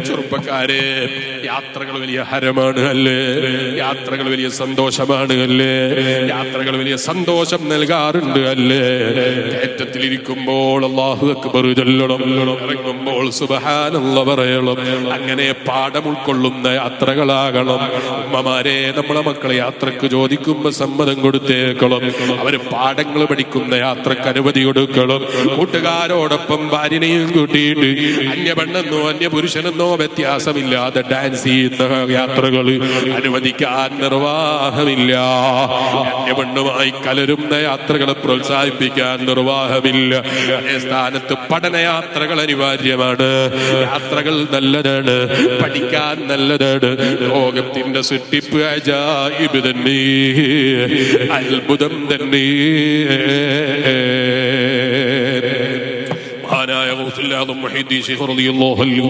ചെറുപ്പക്കാരെ, യാത്രകൾ വലിയ ഹരമാണ് അല്ലേ? യാത്രകൾ വലിയ സന്തോഷമാണ് അല്ലേ? യാത്രകൾ വലിയ സന്തോഷം നൽകാറുണ്ട് അല്ലേ? കയറ്റത്തിലിരിക്കുമ്പോൾ അല്ലാഹു അക്ബർ ചൊല്ലണം, ഇറങ്ങുമ്പോൾ സുബ്ഹാനല്ലാഹ് പറയണം. അങ്ങനെ പാഠം ഉൾക്കൊള്ളുന്ന യാത്രകളാകണം. ഉമ്മമാരെ, നമ്മളെ മക്കളെ യാത്രക്ക് ചോദിക്കുമ്പോ സമ്മതം കൊടുത്തേക്കണം. അവര് പാഠങ്ങൾ പഠിക്കുന്ന യാത്രക്ക് അനുമതി കൊടുക്കണം. കൂട്ടുകാരോടൊപ്പം ഭാര്യനെയും കൂട്ടിയിട്ട് അന്യപെണ്ണെന്നോ അന്യപുരുഷനെന്നോ വ്യത്യാസമില്ലാതെ ഡാൻസ് ചെയ്യുന്ന യാത്രകൾ അനുവദിക്കാൻ നിർവാഹമില്ല. അന്യപെണ്ണുമായി കലരുന്ന യാത്രകളെ പ്രോത്സാഹിപ്പിക്കാൻ നിർവാഹമില്ല. അതേ സ്ഥാനത്ത് പഠനയാത്രകൾ അനിവാര്യമാണ്. യാത്രകൾ നല്ലതാണ്, പഠിക്കാൻ നല്ലതാണ്. ലോകത്തിന്റെ സൃഷ്ടിപ്പ് അജായിബ് തന്നെ, അത്ഭുതം തന്നെ. മഹാനായ ഗൗസുൽ ആദം മുഹീദ്ദീൻ ശൈഖ് റളിയല്ലാഹു അൻഹു